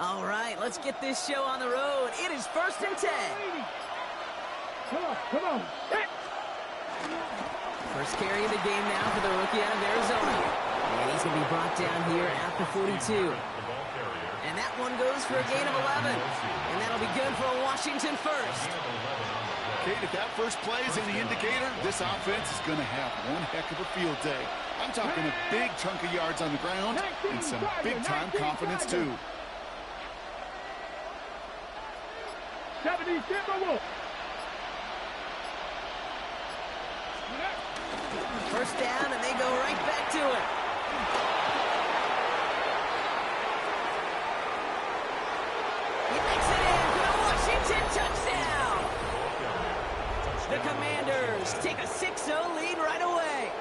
All right, let's get this show on the road. It is 1st and 10. Come on. First carry of the game now for the rookie out of Arizona. And he's going to be brought down here at the 42. And that one goes for a gain of 11. And that'll be good for a Washington first. Kate, if that first play is any indicator, this offense is going to have one heck of a field day. I'm talking a big chunk of yards on the ground and some big-time confidence, too. 70, First down, and they go right back to it. He makes it in for the Washington touchdown. The Commanders take a 6-0 lead right away.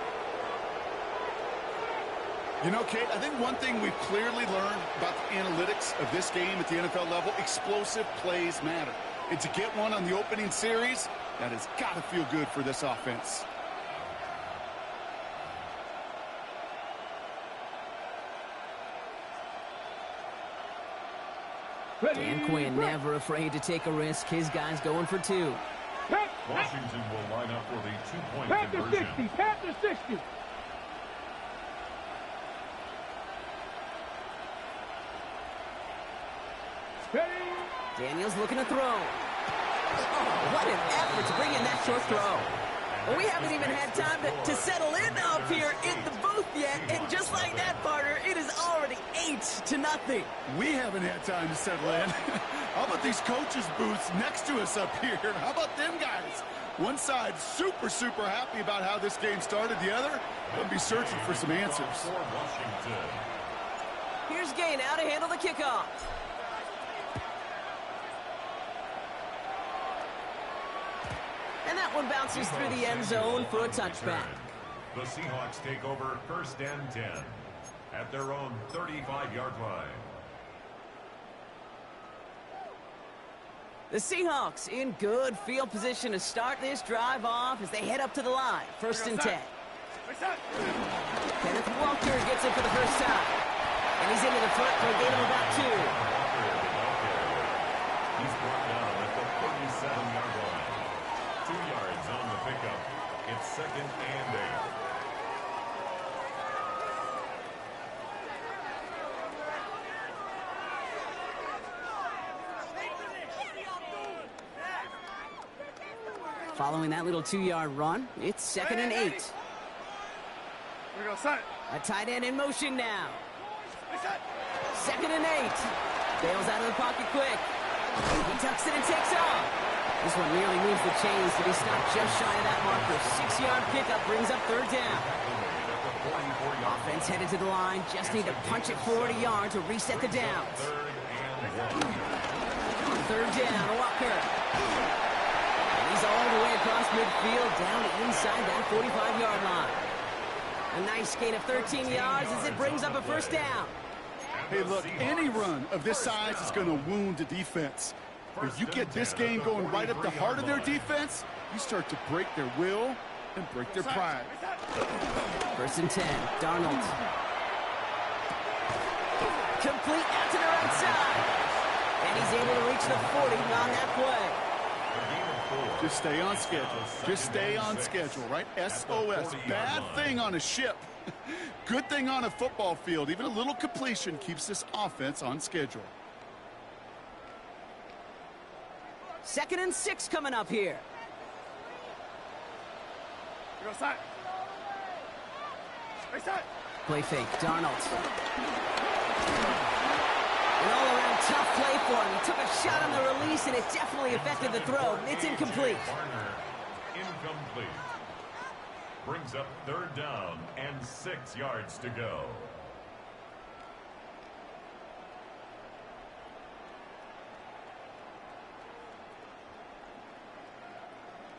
You know, Kate, I think one thing we've clearly learned about the analytics of this game at the NFL level, explosive plays matter. And to get one on the opening series, that has got to feel good for this offense. Dan Quinn never afraid to take a risk. His guy's going for 2. Washington will line up for the 2-point Panther conversion. 60, Panther 60. Daniels looking to throw. Oh, what an effort to bring in that short throw. Well, we haven't even had time to settle in up here in the booth yet, and just like that, partner, it is already 8-0. We haven't had time to settle in. How about these coaches' booths next to us up here? How about them guys? One side super happy about how this game started. The other will be searching for some answers. Here's Gay now to handle the kickoff. And that one bounces through the end zone for a touchback. The Seahawks take over 1st and 10 at their own 35-yard line. The Seahawks in good field position to start this drive off as they head up to the line. 1st and 10. Kenneth Walker gets it for the first time. And he's into the front for a gain of about 2. He's brought down at the 37-yard line. 2 yards on the pickup. It's 2nd and 8. Following that little 2-yard run, it's 2nd and 8. A tight end in motion now. 2nd and 8. Bails out of the pocket quick. He tucks it and takes off. This one nearly moves the chains to be stopped just shy of that marker. 6-yard pickup brings up 3rd down. Offense headed to the line. Just need to punch it forward a yard to reset the downs. 3rd down, Walker. And he's all the way across midfield, down inside that 45-yard line. A nice gain of 13 yards as it brings up a 1st down. Hey, look, any run of this size is going to wound the defense. If you get this game going right up the heart of their defense, you start to break their will and break their pride. 1st and 10, Darnold. Complete out to the right side. And he's able to reach the 40 on that play. Just stay on schedule. Just stay on schedule, right? SOS. Bad thing on a ship. Good thing on a football field. Even a little completion keeps this offense on schedule. 2nd and 6 coming up here. Play fake, Darnold. An all-around tough play for him. He took a shot on the release, and it definitely affected the throw. It's incomplete. Incomplete. Brings up 3rd down and 6 yards to go.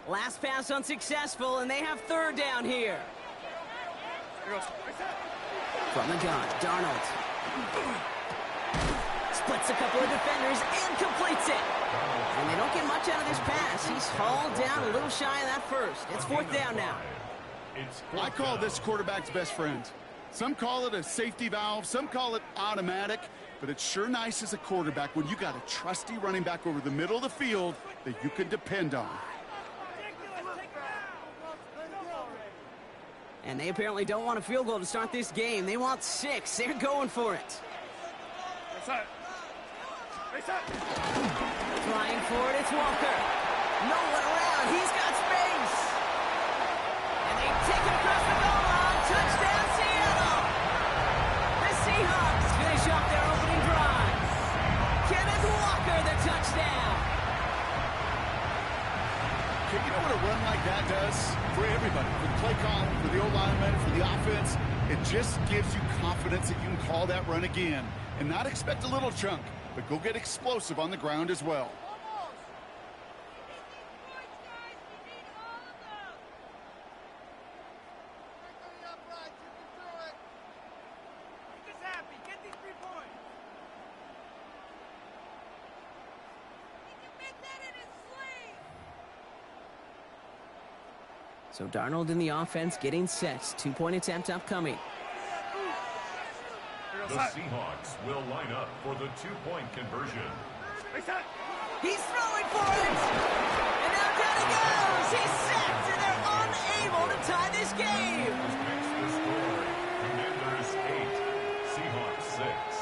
Last pass unsuccessful, and they have 3rd down here. From the gun, Darnold. Splits a couple of defenders and completes it. And they don't get much out of this pass. He's hauled down a little shy of that first. It's 4th down now. I call this quarterback's best friend. Some call it a safety valve. Some call it automatic. but it's sure nice as a quarterback when you got a trusty running back over the middle of the field that you can depend on. And they apparently don't want a field goal to start this game. They want 6. They're going for it. Trying for it, it's Walker. No one around. He's got space. And they take it across the goal line. Touchdown, Seattle. The Seahawks finish off their opening drive. Kenneth Walker, the touchdown. You know what a run like that does for everybody, for the play call, for the O-lineman, for the offense? It just gives you confidence that you can call that run again and not expect a little chunk, but go get explosive on the ground as well. So Darnold in the offense getting set. 2-point attempt upcoming. The Seahawks will line up for the 2-point conversion. He's throwing for it! And now down he goes! He's sacked, and they're unable to tie this game! Makes the score. Commanders 8, Seahawks 6.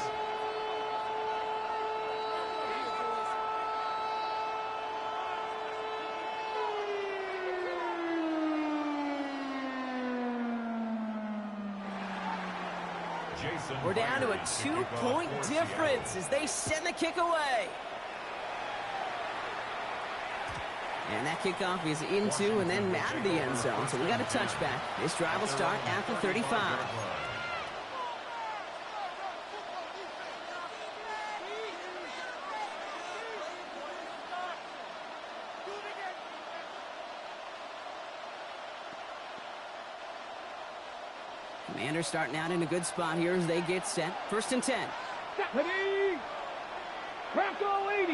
We're down to a 2-point difference as they send the kick away. And that kickoff is into and then out of the end zone. So we got a touchback. This drive will start at the 35. Commanders starting out in a good spot here as they get set. 1st and 10. Ready? Crackle 80.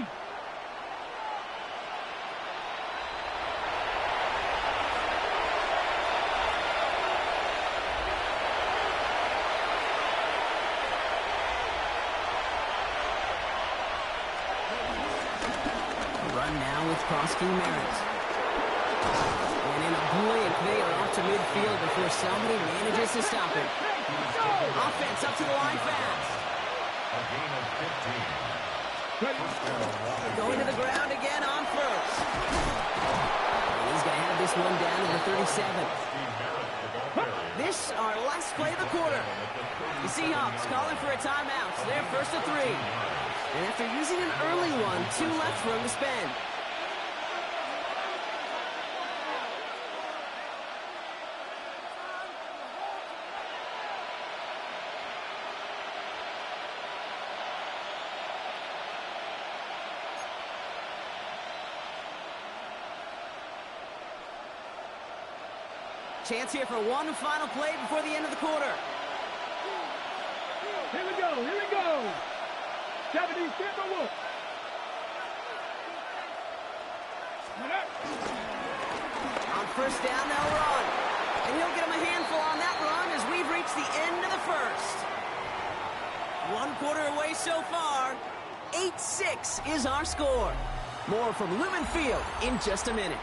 Run now with Krosky Merritt. And in a blink, they are off to midfield before somebody manages to stop him. Offense up to the line fast. A gain of 15. Going to the ground again on 1st. And he's going to have this one down to the 37. This our last play of the quarter. The Seahawks calling for a timeout. So they're 1st and 3. And after using an early one, 2 left for him to spend. Chance here for one final play before the end of the quarter. Here we go, here we go. 70 Timberwolves. On 1st down, they'll run. And he'll get him a handful on that run as we've reached the end of the 1st. 1 quarter away so far. 8-6 is our score. More from Lumen Field in just a minute.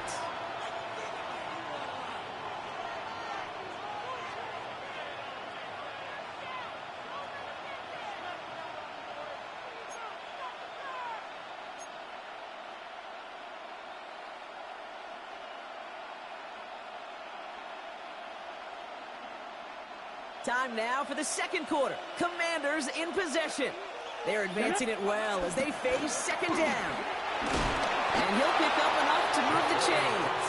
Time now for the 2nd quarter. Commanders in possession. They're advancing it well as they face 2nd down. And he'll pick up enough to move the chains.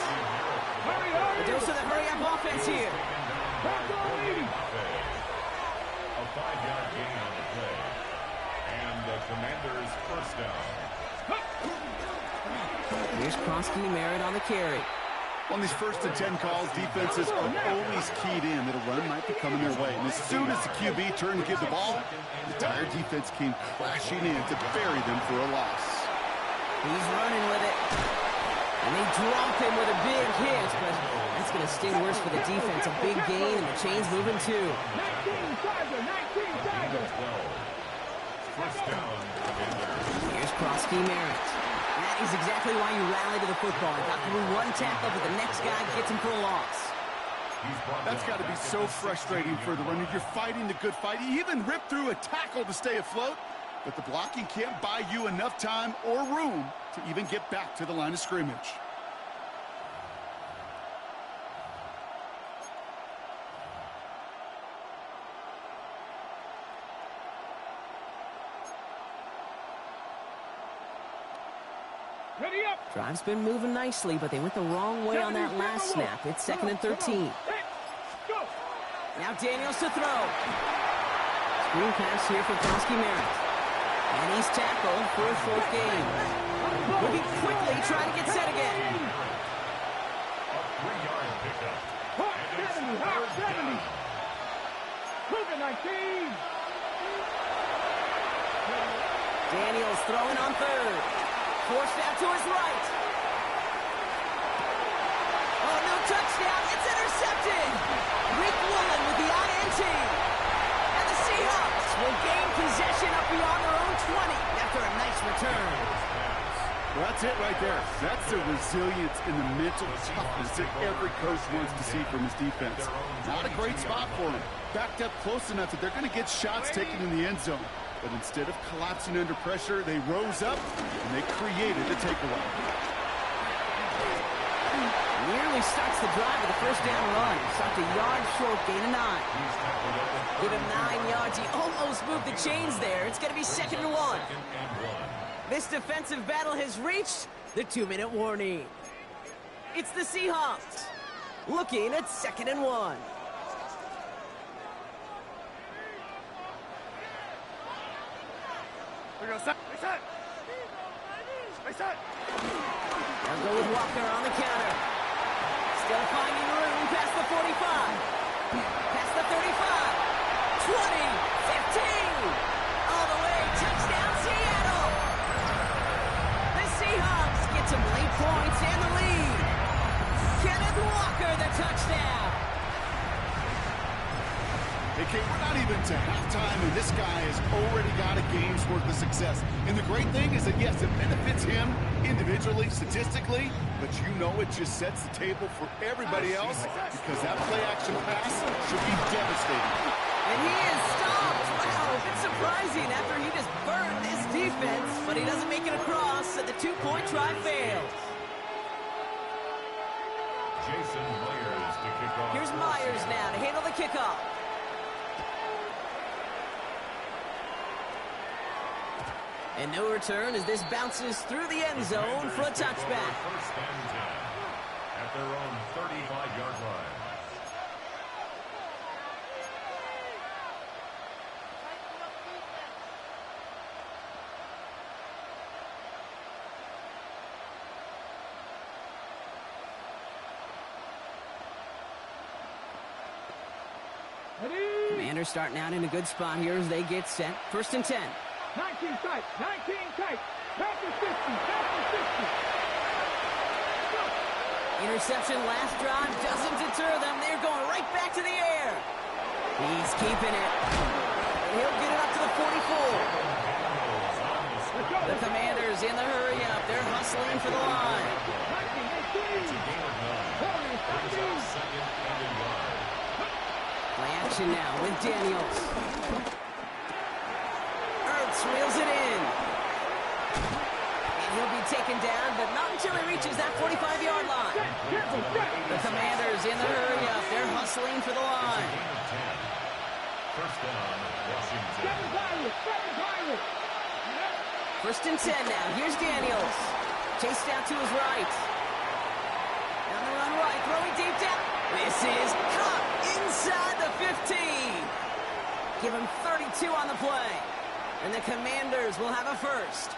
A dose of the hurry-up offense here. A 5-yard gain on the play. And the Commanders' 1st down. Here's Krosky Merritt on the carry. On these 1st and 10 calls, defenses are always keyed in that a run might be coming their way. And as soon as the QB turned to give the ball, the entire defense came crashing in to bury them for a loss. He's running with it. And they drop him with a big hit, but that's going to sting worse for the defense. A big gain, and the chain's moving too. 19 Tiger, 19 Tiger. First down, Commanders. Here's Prosky Merritt. That is exactly why you rally to the football. Got through one tackle, but the next guy gets him for a loss. That's got to be so frustrating for the runner. You're fighting the good fight. You even ripped through a tackle to stay afloat, but the blocking can't buy you enough time or room to even get back to the line of scrimmage. Ready up. Drive's been moving nicely, but they went the wrong way on that last snap. It's 2nd and 13. Go. Now Daniels to throw. Screen pass here for Prosky Merritt. And he's tackled for a 4th gain. Moving quickly, trying to get set again. A 3-yard pickup. Hawk 70, Hawk 70. Cougar 19. Daniels throwing on 3rd. Forced out to his right. Oh, no touchdown. It's intercepted. Rick Woolen with the INT. And the Seahawks will gain possession up beyond their own 20 after a nice return. Well, that's it right there. That's the resilience and the mental toughness that every coach wants to see from his defense. Not a great spot for him. Backed up close enough that they're going to get shots taken in the end zone. But instead of collapsing under pressure, they rose up and they created a takeaway. Nearly starts the drive with a first down run. Stopped a yard short, gain of 9. Give him 9 yards. He almost moved the chains there. It's going to be 2nd and 1. This defensive battle has reached the 2-minute warning. It's the Seahawks looking at 2nd and 1. They'll go with Walker on the counter. Still finding room past the 45. Past the 35. 20. 15. All the way. Touchdown, Seattle. The Seahawks get some late points and the lead. Kenneth Walker, the touchdown. Hey, Kate, we're not even to halftime, and this guy has already got a game's worth of success. And the great thing is that, yes, it benefits him individually, statistically, but you know it just sets the table for everybody else because that play-action pass should be devastating. And he is stopped. Wow, a bit surprising after he just burned this defense, but he doesn't make it across, and the 2-point try fails. Jason Myers to kick off. Here's Myers now to handle the kickoff. And no return as this bounces through the end zone for a touchback. First and 10 at their own 35-yard line. Commanders starting out in a good spot here as they get set. 1st and 10. 19 tight, 19 tight. Back to 50, back to 50. Interception last drive doesn't deter them. They're going right back to the air. He's keeping it. And he'll get it up to the 44. The Commanders in the hurry up. They're hustling for the line. 19, 18. Play action now with Daniels. Wheels it in. And he'll be taken down, but not until he reaches that 45-yard line. The Commanders in the hurry up. They're hustling for the line. First down, Washington. 1st and 10 now. Here's Daniels. Chased out to his right. Down the run right. Throwing deep down. This is caught inside the 15. Give him 32 on the play. And the Commanders will have a first.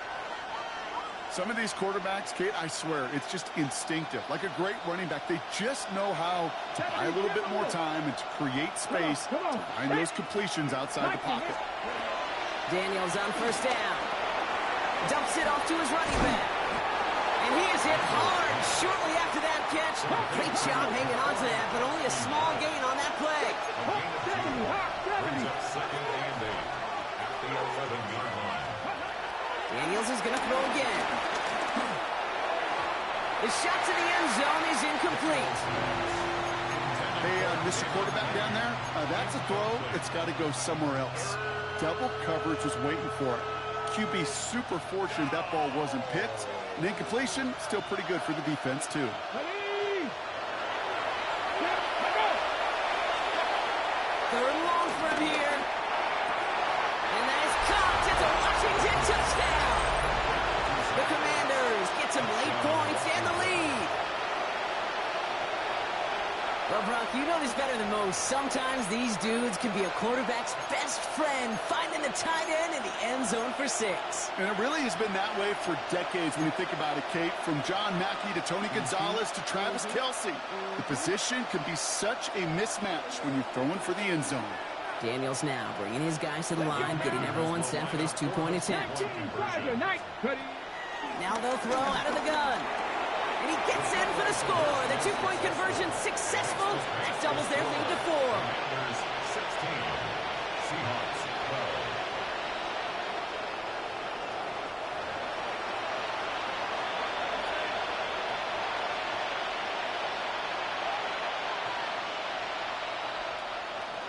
Some of these quarterbacks, Kate, I swear, it's just instinctive. Like a great running back, they just know how to buy a little bit more time and to create space to find those completions outside the pocket. Daniels on 1st down. Dumps it off to his running back. And he is hit hard shortly after that catch. Great job hanging on to that, but only a small gain on that play. the 11-yard line. Daniels is going to throw again. The shot to the end zone is incomplete. Hey, Mr. Quarterback down there, that's a throw that's got to go somewhere else. Double coverage was waiting for it. QB super fortunate that ball wasn't picked. And incompletion, still pretty good for the defense, too. Third and long from here. And that is caught. It's a Washington touchdown. The Commanders get some late points and the lead. Well, Brock, you know this better than most. Sometimes these dudes can be a quarterback's best friend, finding the tight end in the end zone for 6. And it really has been that way for decades when you think about it, Kate. From John Mackey to Tony Gonzalez to Travis Kelce. The position can be such a mismatch when you're throwing for the end zone. Daniels now bringing his guys to the line, getting everyone set for this two-point attempt. Now they'll throw out of the gun. And he gets in for the score. The two-point conversion successful. That doubles their lead to 4. Commanders 16, Seahawks 12.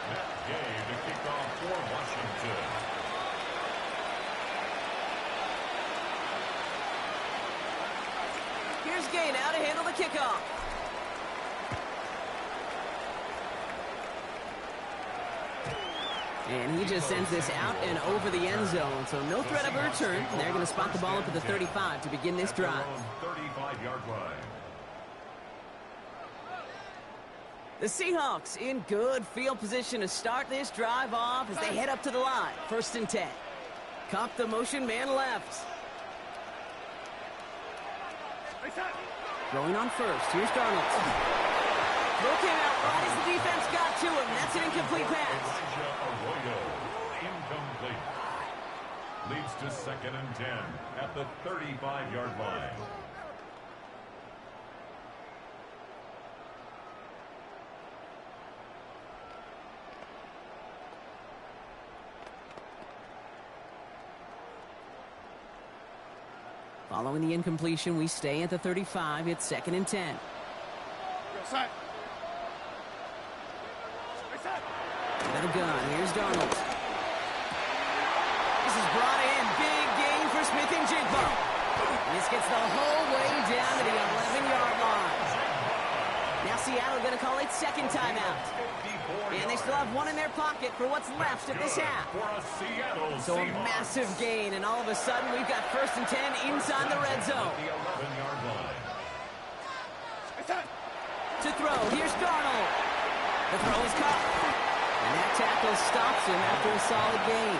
Matt Gay to kick off for Washington. Here's Gay now to handle the kickoff. And he just sends this out and over the end zone, so no threat of a return. They're going to spot the ball up at the 35 to begin this drive. 35-yard line. The Seahawks in good field position to start this drive off as they head up to the line. 1st and 10. Cop the motion man left. Throwing on first. Here's Darnold. Throw came out right as the defense got to him. That's an incomplete pass. Arroyo, incomplete. Leads to 2nd and 10 at the 35-yard line. Following the incompletion, we stay at the 35. It's 2nd and 10. Out of gun. Here's Darnold. This is brought in. Big gain for Smith and Jigba. And this gets the whole way down to the 11-yard line. Now Seattle going to call it 2nd timeout. And they still have one in their pocket for what's left of this half. So a massive gain, and all of a sudden we've got 1st and 10 inside the red zone. To throw, here's Darnold. The throw is caught. And that tackle stops him after a solid gain.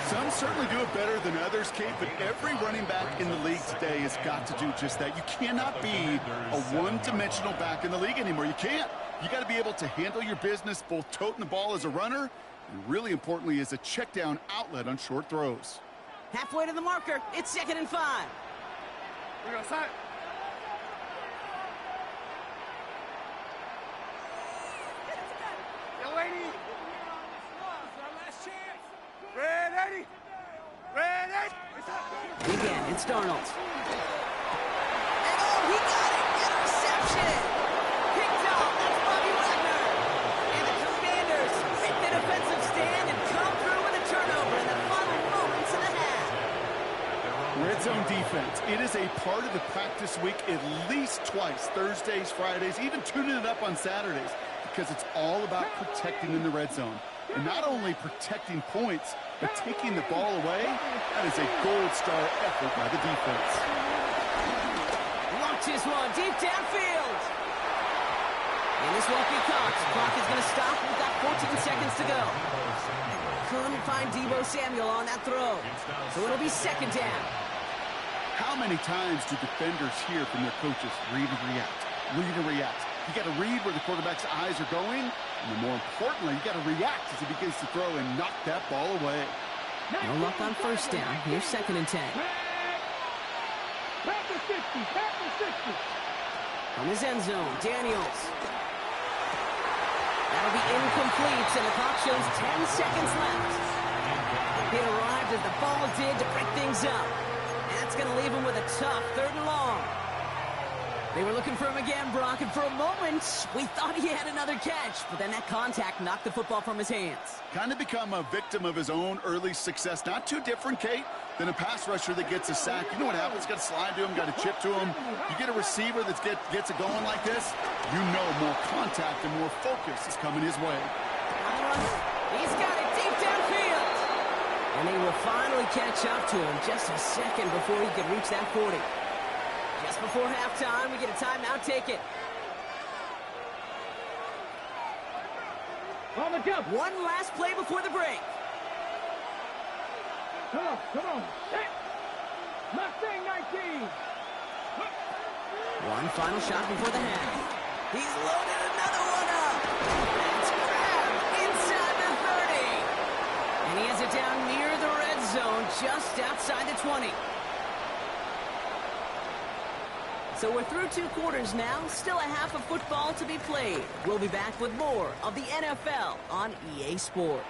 Some certainly do it better than others, Kate, but every running back in the league today has got to do just that. You cannot be a one-dimensional back in the league anymore. You can't. You got to be able to handle your business, both toting the ball as a runner, and really importantly as a check-down outlet on short throws. Halfway to the marker. It's 2nd and 5. We go side. Yo, lady. Ready? Ready? Again, it's Darnold. And oh, he got it! Interception! Picked off, that's Bobby Wagner! And the Commanders make the defensive stand and come through with a turnover in the final moments of the half. Red zone defense. It is a part of the practice week at least twice, Thursdays, Fridays, even tuning it up on Saturdays, because it's all about protecting in the red zone. And not only protecting points, but taking the ball away. That is a gold star effort by the defense. Launches one deep downfield. And this won't be caught. Clock is going to stop. We've got 14 seconds to go. Couldn't find Deebo Samuel on that throw. So it'll be 2nd down. How many times do defenders hear from their coaches, read and react, read and react? You got to read where the quarterback's eyes are going, and more importantly, you got to react as he begins to throw and knock that ball away. No luck on 1st down. Here's 2nd and 10. Back to 60. Back to 60. From his end zone, Daniels. That'll be incomplete, and the clock shows 10 seconds left. It arrived as the ball did to break things up. That's going to leave him with a tough 3rd and long. They were looking for him again, Brock, and for a moment, we thought he had another catch, but then that contact knocked the football from his hands. Kind of become a victim of his own early success. Not too different, Kate, than a pass rusher that gets a sack. You know what happens? Got to slide to him, got to chip to him. You get a receiver that gets it going like this, you know more contact and more focus is coming his way. He's got it deep downfield. And they will finally catch up to him just a second before he could reach that 40. Just before halftime, we get a timeout ticket. On the jump. One last play before the break. Come on. Set. Mustang 19. One final shot before the half. He's loaded another one up. It's grabbed inside the 30. And he has it down near the red zone, just outside the 20. So we're through 2 quarters now, still a half of football to be played. We'll be back with more of the NFL on EA Sports.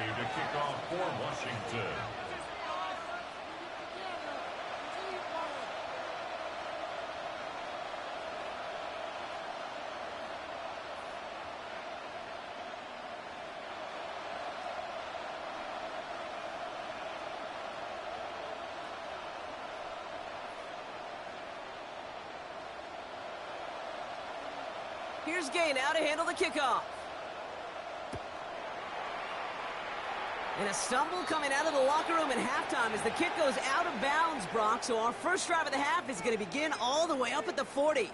To kick off for Washington. Here's Gay now to handle the kickoff. And a stumble coming out of the locker room at halftime as the kick goes out of bounds, Brock. So our first drive of the half is going to begin all the way up at the 40.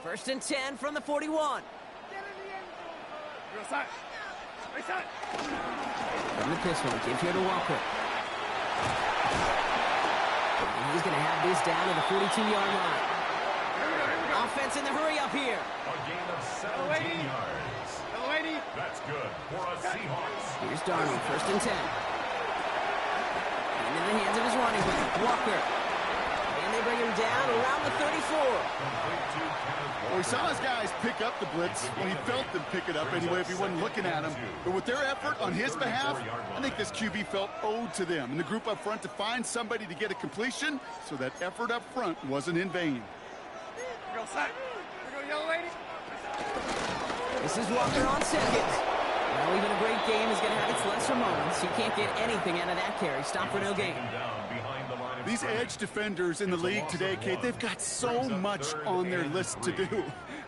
First and 10 from the 41. From the pistol, give here to Walker. And he's going to have this down to the 42-yard line. Offense in the hurry up here. A gain of 17 yards. That's good for a Seahawks. Here's Darnold, first and 10. Into the hands of his running back, Walker. And they bring him down around the 34. Well, we saw his guys pick up the blitz. Well, he felt them pick it up anyway if he wasn't looking at him. But with their effort on his behalf, I think this QB felt owed to them and the group up front to find somebody to get a completion, so that effort up front wasn't in vain. This is Walker on second. Well, even a great game is going to have its lesser moments. You can't get anything out of that carry. Stop for no gain. These edge defenders in the league today, Kate, they've got so much on their list to do.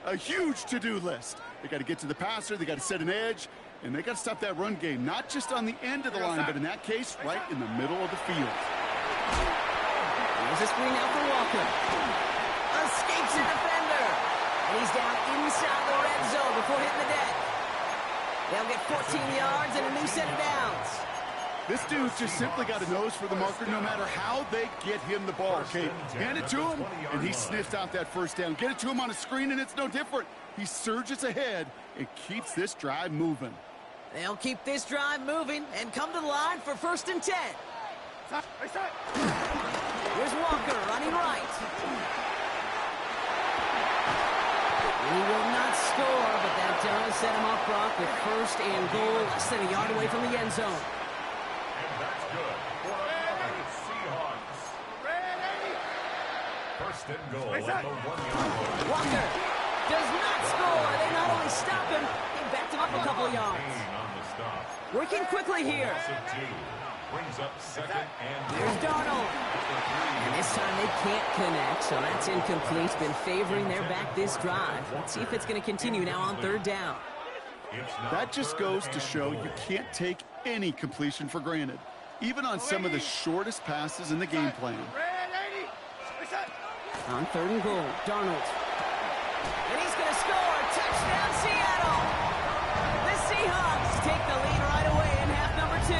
A huge to-do list. They got to get to the passer, they got to set an edge, and they got to stop that run game, not just on the end of the line, but in that case, right in the middle of the field. There's a screen out for Walker. Escapes a defender. And he's down inside the red zone before hitting the deck. They'll get 14 yards and a new set of downs. This dude just simply got a nose for the marker no matter how they get him the ball, Kate. Hand it to him, and he sniffs out that first down. Get it to him on a screen, and it's no different. He surges ahead and keeps this drive moving. They'll keep this drive moving and come to the line for first and 10. Here's Walker running right. He will not score, but that does set him off, Brock, with first and goal less than a yard away from the end zone. And that's good for the Seahawks. First and goal at the 1-yard line. Walker does not score. They not only stop him, they backed him up a couple of yards. On the stop. Working quickly here. Loss of 2. Brings up second and There's Darnold. And this time they can't connect, so that's incomplete. Been favoring their back this drive. Let's see if it's going to continue now on third down. That just goes to show you can't take any completion for granted, even on some of the shortest passes in the game plan. On third and goal, Darnold. And he's going to score. Touchdown, Seattle. The Seahawks take the lead right away in half number 2.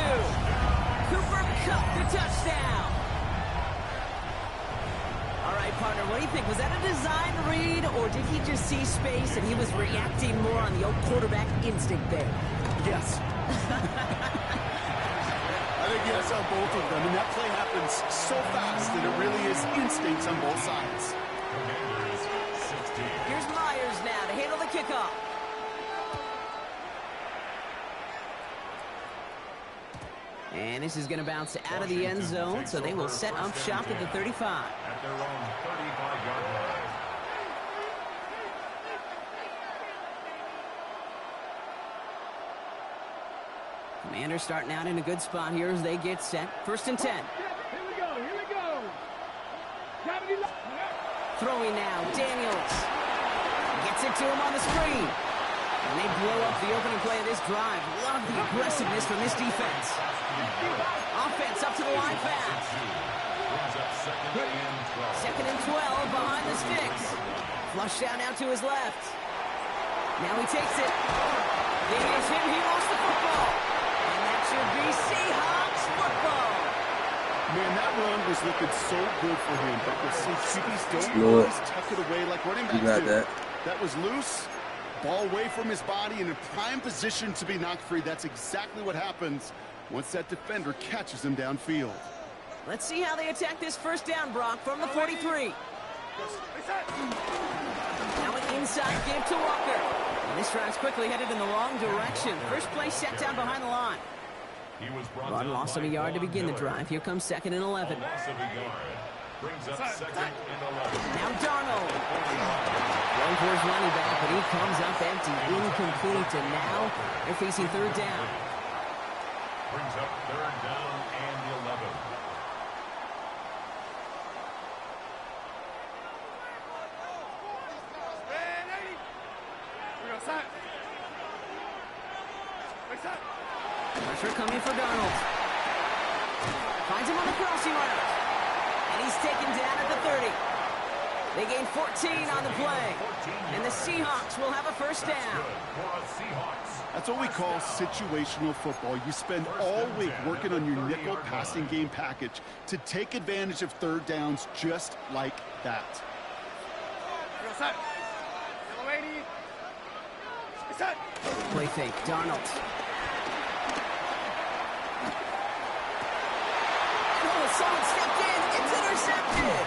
Cooper Kupp, the touchdown. All right, partner, what do you think? Was that a design read, or did he just see space and he was reacting more on the old quarterback instinct there? Yes. I think yes on both of them, and that play happens so fast that it really is instincts on both sides. Here's Myers now to handle the kickoff. And this is going to bounce out of the end zone, so they will set up shop at the 35. At their own 35-yard line. Commanders starting out in a good spot here as they get set. 1st and 10. Here we go, here we go. Throwing now, Daniels. Gets it to him on the screen. And they blow up the opening play of this drive. Love the aggressiveness from this defense. Offense up to the line fast. 2nd and 12 behind the sticks. Flush out now to his left. Now he takes it. Daniels hit, he lost the football. And that should be Seahawks football. Man, that run was looking so good for him, but the QBs don't always tuck it away like running backs do. That was loose, ball away from his body, and in prime position to be knocked free. That's exactly what happens once that defender catches him downfield. Let's see how they attack this 1st down, Brock, from the 43. Now an inside give to Walker. And this drive's quickly headed in the wrong direction. First play set down behind the line. Rod loss of a yard to begin the drive. Here comes 2nd and 11. Brings up 2nd and 11. Now Darnold. Going for his running back, but he comes up empty, incomplete, and now they're facing 3rd down. Brings up 3rd down and 11. Pressure coming for Darnold. Finds him on the crossing route. And he's taken down at the 30. They gain 14 on the play. And the Seahawks will have a 1st down. That's what we call situational football. You spend all week working on your nickel passing game package to take advantage of 3rd downs just like that. Play fake, Darnold. Oh, someone stepped in. It's intercepted.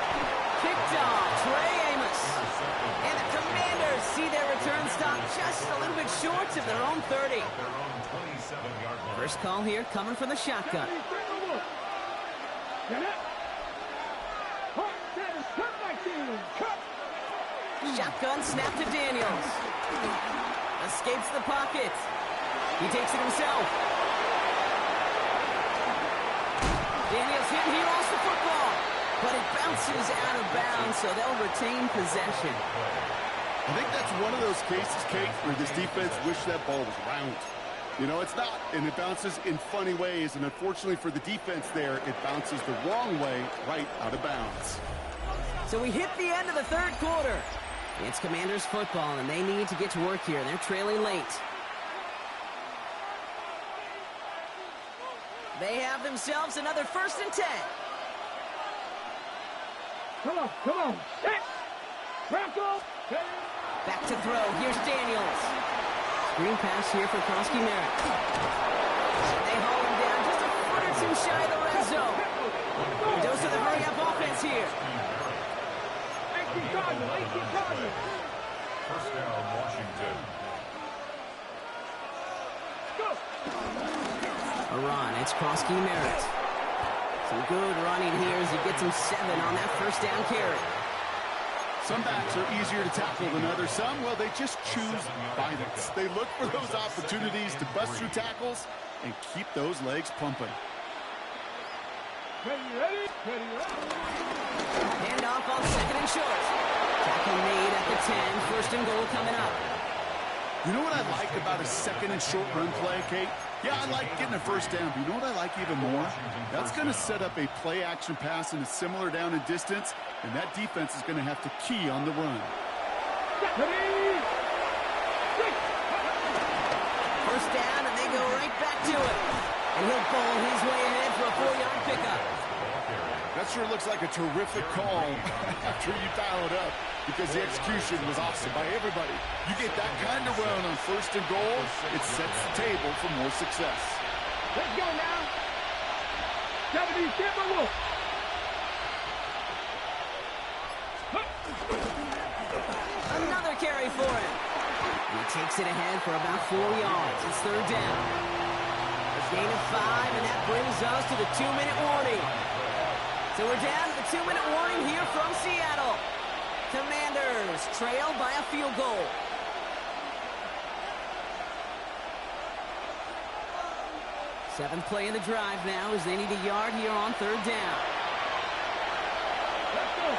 Picked off, Trey Amos. And the Commanders see their return stop just a little bit short of their own 30. First call here coming from the shotgun. Shotgun snap to Daniels. Escapes the pocket. He takes it himself. Daniels hit, he lost the football. But it bounces out of bounds, so they'll retain possession. I think that's one of those cases, Kate, where this defense wished that ball was round. You know, it's not, and it bounces in funny ways, and unfortunately for the defense there, it bounces the wrong way right out of bounds. So we hit the end of the 3rd quarter. It's Commanders football, and they need to get to work here. They're trailing late. They have themselves another 1st and 10. Come on, come on. Hit. Bronco. Back to throw. Here's Daniels. Screen pass here for Krosky-Merritt. They haul him down just a foot or 2 shy of the red zone. A dose of the hurry-up offense here. 18 targets. 1st down, Washington. Go. A run. It's Krosky-Merritt. Some good running here as he gets him 7 on that 1st down carry. Some backs are easier to tackle than others. Some, well, they just choose violence. They look for those opportunities to bust through tackles and keep those legs pumping. Ready. Hand off on 2nd and short. Tackle made at the 10. 1st and goal coming up. You know what I like about a 2nd and short run play, Kate? Yeah, I like getting a 1st down, but you know what I like even more? That's going to set up a play-action pass in a similar down and distance, and that defense is going to have to key on the run. First down, and they go right back to it. And he'll bowl his way ahead for a 4-yard pickup. That sure looks like a terrific call after you dial it up, because the execution was awesome by everybody. You get that kind of run on 1st and goal, it sets the table for more success. Let's go now. 70, get the wolf. Another carry for him. And he takes it ahead for about 4 yards. It's 3rd down. A gain of 5, and that brings us to the 2-minute warning. So we're down to the 2-minute warning here from Seattle. Commanders trail by a field goal. Seventh play in the drive now as they need a yard here on 3rd down. Let's go.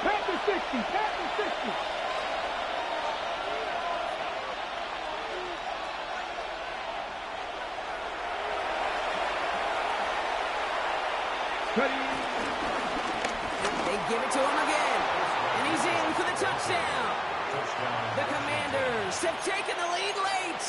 Pat the 60, pat the 60. Ready. They give it to him again. And he's in for the touchdown. The Commanders have taken the lead late.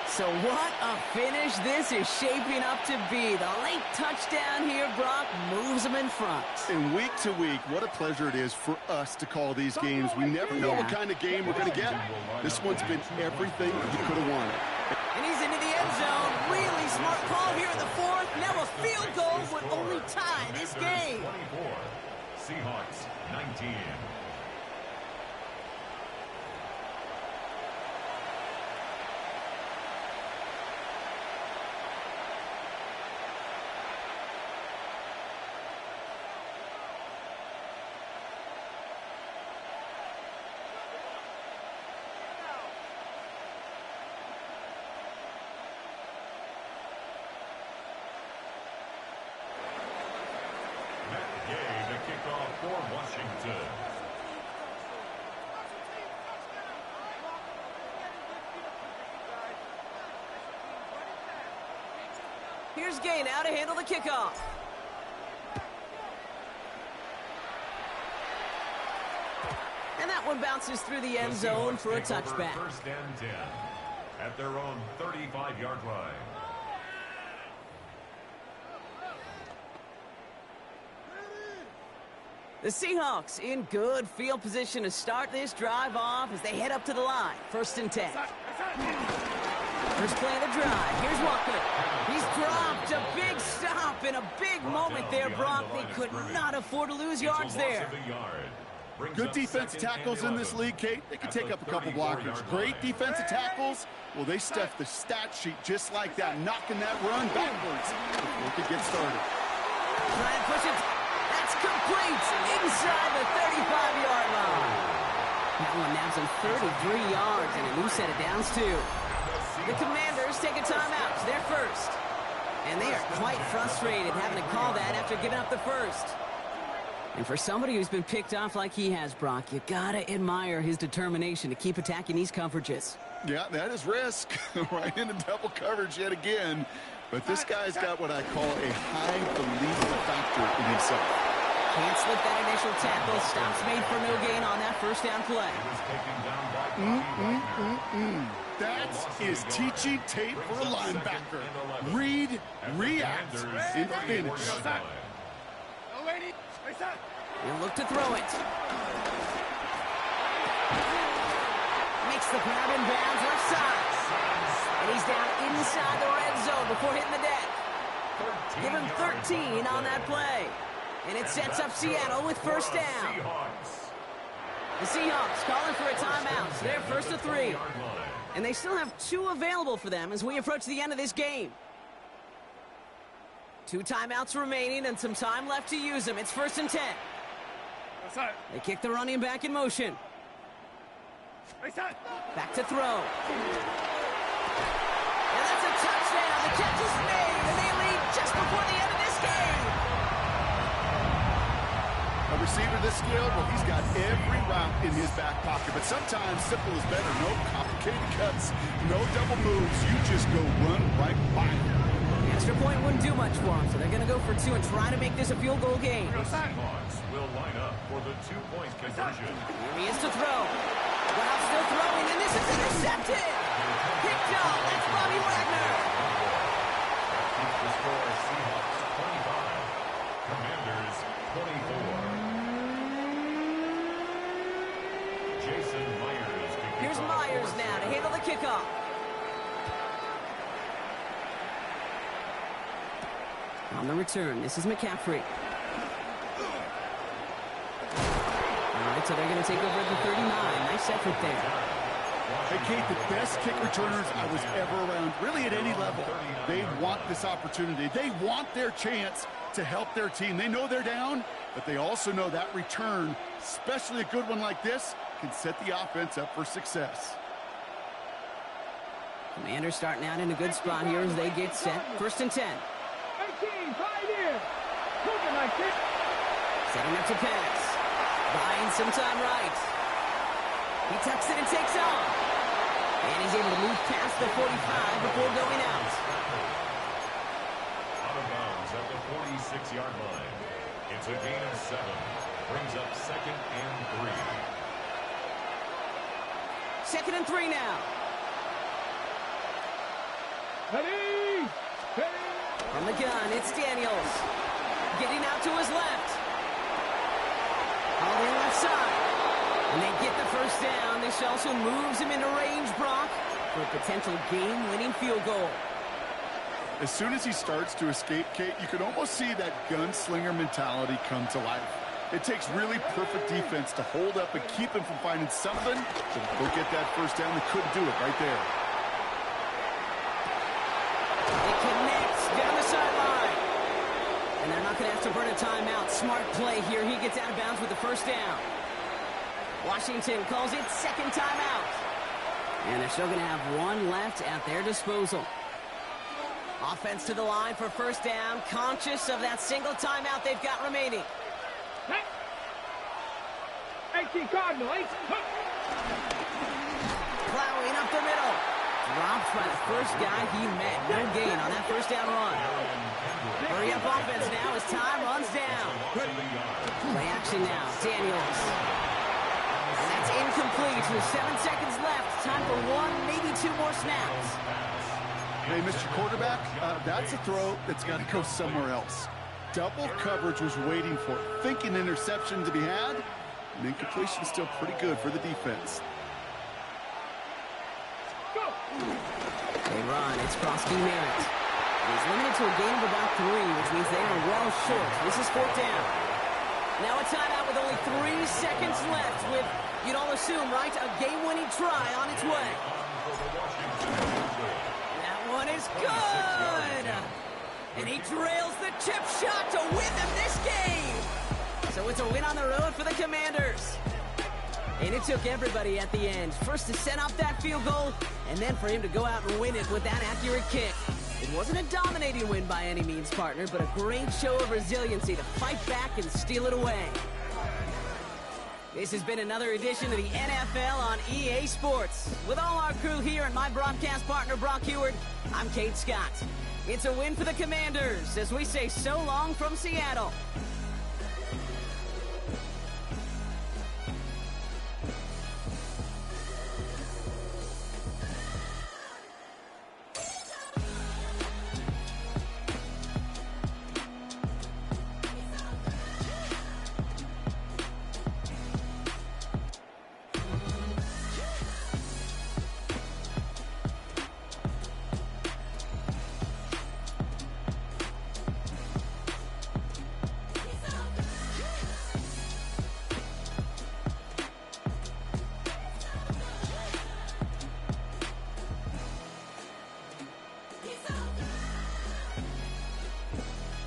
So what a finish this is shaping up to be. The late touchdown here, Brock, moves them in front. And week to week, what a pleasure it is for us to call these games. We never know what kind of game we're going to get. This one's been everything you could have wanted. And he's into the end zone. Really smart call here in the 4th. Now a field goal would only tie this game. 24, Seahawks 19. For Washington. Here's Gay now to handle the kickoff. And that one bounces through the end zone for a touchback. 1st and 10 at their own 35-yard line. The Seahawks in good field position to start this drive off as they head up to the line. 1st and 10. First play of the drive. Here's Walker. He's dropped a big stop in a big moment there, Brock. They could not afford to lose yards there. Good defensive tackles in this league, Kate. They can take up a couple blockers. Great defensive tackles. Well, they stuff the stat sheet just like that, knocking that run backwards before it could get started. Try and push it. That's complete inside the 35-yard line. That one nabs him 33 yards and a new set of downs, too. The Commanders take a timeout. They're first. And they are quite frustrated having to call that after giving up the first. And for somebody who's been picked off like he has, Brock, you gotta admire his determination to keep attacking these coverages. Yeah, that is risk. Right into double coverage yet again. But this guy's got what I call a high belief factor in himself. Can't slip that initial tackle. Stops made for no gain on that first down play. That is teaching tape for a linebacker. Read, react, and finish. He'll look to throw it. Makes the grab in bounds left side. And he's down inside the red zone before hitting the deck. Give him 13 on that play. And it sets up Seattle with first down. The Seahawks calling for a timeout. So they're first to 3. And they still have 2 available for them as we approach the end of this game. 2 timeouts remaining and some time left to use them. It's 1st and 10. They kick the running back in motion. Back to throw. And that's a touchdown. The catch is made, and they lead just before the end of this game. A receiver this skilled, well, he's got every route in his back pocket. But sometimes simple is better. No complicated cuts, no double moves. You just go run right by him. The extra point wouldn't do much for them, so they're going to go for two and try to make this a field goal game. The Seahawks will line up for the two-point conversion. Here he is to throw. Wow, still throwing, and this is intercepted. Picked off. That's Bobby Wagner. That keeps the score Seahawks 25, Commanders 24. Jason Myers. Here's Myers now to handle the kickoff. On the return, this is McCaffrey. All right, so they're going to take over at the 39. Nice effort there. Hey, Kate, the best kick returners I was ever around, really at any level. They want this opportunity. They want their chance to help their team. They know they're down, but they also know that return, especially a good one like this, can set the offense up for success. Commanders starting out in a good spot here as they get set. 1st and 10. 18, pioneer. Looking like this. Setting up to pass. Buying some time right. He tucks it and takes off. And he's able to move past the 45 before going out. Out of bounds at the 46-yard line. It's a gain of 7. Brings up 2nd and 3. 2nd and 3 now. Ready. From the gun, it's Daniels. Getting out to his left. On the left side. And they get the first down. This also moves him into range, Brock, for a potential game-winning field goal. As soon as he starts to escape, Kate, you can almost see that gunslinger mentality come to life. It takes really perfect defense to hold up and keep him from finding something. So go get that first down. They couldn't do it right there. It connects down the sideline. And they're not going to have to burn a timeout. Smart play here. He gets out of bounds with the first down. Washington calls it 2nd timeout. And they're still going to have one left at their disposal. Offense to the line for first down. Conscious of that single timeout they've got remaining. 18 Cardinal. 18. Plowing up the middle. Dropped by the first guy he met. No gain on that first down run. Hurry up offense now as time runs down. Play action now. Daniels. And that's incomplete with 7 seconds left. Time for one, maybe 2 more snaps. Hey, Mr. Quarterback, that's a throw that's got to go somewhere else. Double coverage was waiting for it. Thinking interception to be had. And incompletion still pretty good for the defense. They run. It's Krosky Merritt. He's limited to a gain of about 3, which means they are well short. This is 4th down. Now a timeout with only 3 seconds left with, you'd all assume, right, a game-winning try on its way. That one is good! And he drills the chip shot to win them this game! So it's a win on the road for the Commanders. And it took everybody at the end. First to set up that field goal, and then for him to go out and win it with that accurate kick. It wasn't a dominating win by any means, partner, but a great show of resiliency to fight back and steal it away. This has been another edition of the NFL on EA Sports. With all our crew here and my broadcast partner, Brock Heward, I'm Kate Scott. It's a win for the Commanders as we say so long from Seattle.